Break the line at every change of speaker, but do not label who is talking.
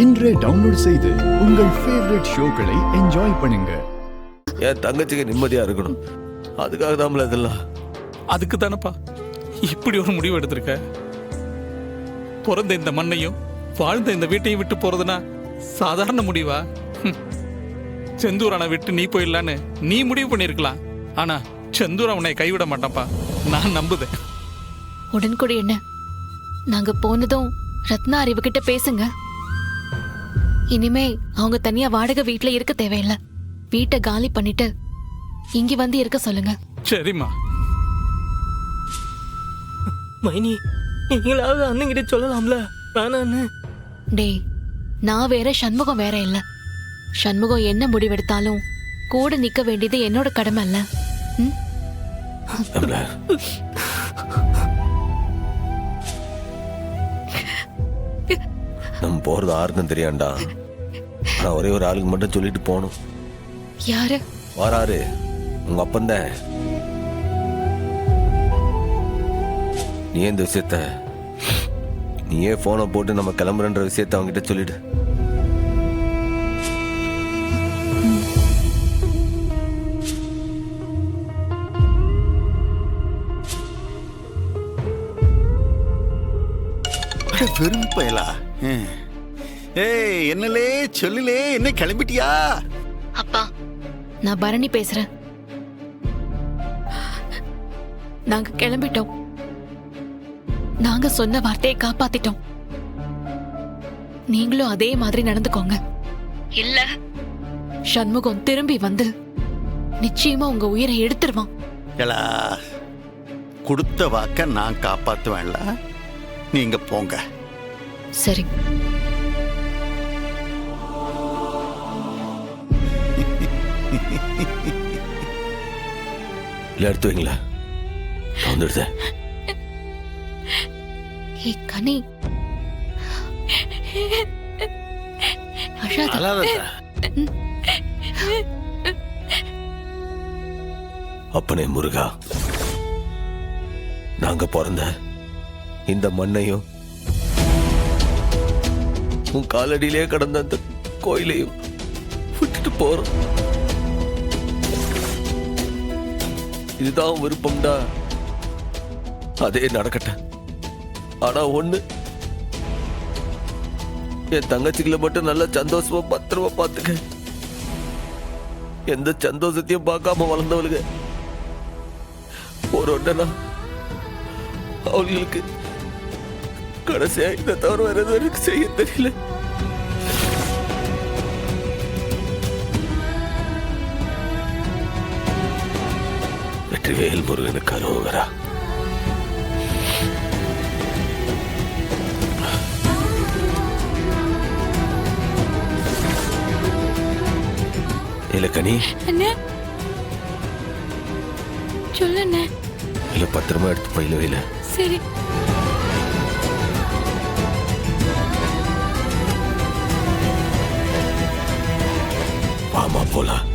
இன்றே டவுன்லோட் செய்து உங்கள் ஃபேவரட் ஷோக்களை என்ஜாய் பண்ணுங்க.
என் தங்கச்சிக்கு நிம்மதியா இருக்கணும், அதுக்காக தான் இதெல்லாம்.
அதுக்கு தானப்பா இப்படி ஒரு முடிவு எடுத்திருக்க. பிறந்த இந்த மண்ணையும் வாழ்ந்த இந்த வீட்டையும் விட்டு போறதுனா சாதாரண முடிவா? செந்தூரானை விட்டு நீ போயிடலான்னு நீ முடிவு பண்ணிருக்கலாம். ஆனா செந்தூர் அவனை கைவிட மாட்டான்ப்பா, நான் நம்புதேன்.
உடன்கூடி என்ன, நாங்க போனதும் ரத்னா அறிவுகிட்ட பேசுங்க. இனிமே அவங்க தனியா வாடகை வீட்டுல இருக்க தேவையில்லை. வீட்டை காலி பண்ணிட்டு இங்க வந்து இருக்க சொல்லுங்க.
சரிம்மா.
மைனி, நீங்களாவது அண்ணங்கிட்ட சொல்லலாம்ல, வேணான்னு.
டேய், நான் வேற சண்முகம் வேற இல்ல. சண்முகம் என்ன முடிவெடுத்தாலும் கூட நிக்க வேண்டியது என்னோட கடமை இல்ல.
நம்ம போறது யாருக்கும் தெரியாண்டா. நான் ஒரே ஒரு ஆளுக்கு மட்டும் சொல்லிட்டு போகணும்.
யாரு?
வாராரு, உங்க அப்பந்தான். நீ இந்த விஷயத்த நீயே போனை போட்டு நம்ம கிளம்புறன்ற விஷயத்த அவங்ககிட்ட சொல்லிடு.
வெறும் பயலா. என்னலே சொல்லுலே, என்ன கிளம்பிட்டியா?
அப்பா, நான் பரணி பேசுறேன். நாங்க கிளம்பிட்டோம். நாங்க சொன்ன வார்த்தையை காப்பாத்திட்டோம். நீங்களும் அதே மாதிரி நடந்துக்கோங்க. இல்ல சண்முகம் திரும்பி வந்து நிச்சயமா உங்க உயிரை எடுத்துருவான்.
எலா, கொடுத்த வாக்க நான் காப்பாத்துவேன்ல, நீங்க போங்க.
சரி.
இல்ல எடுத்து வைங்களா, வந்துடுது.
கனி,
அப்பனே முருகா, நாங்க பிறந்த இந்த மண்ணையும் உன் காலடியிலே கடந்த அந்த கோயிலையும் விட்டுட்டு போறோம். இதுதான் விருப்பம்டா, அதே நடக்கட்ட. ஆனா ஒண்ணு, என் தங்கச்சிகளை மட்டும் நல்லா சந்தோஷமா பத்திரமா பாத்துக்க. எந்த சந்தோஷத்தையும் பார்க்காம வளர்ந்தவளுங்க ஒரு ஒன்றனா அவங்களுக்கு கடைசியா இதை தவிர வேற எதுவும் எனக்கு செய்ய தெரியல. வெற்றிவேல் முருகனுக்கு அரோகரா. இல்ல கனி,
சொல்லுண்ண.
இல்ல பத்திரமா எடுத்து பையில வைல.
சரி.
வாமா போலாம்.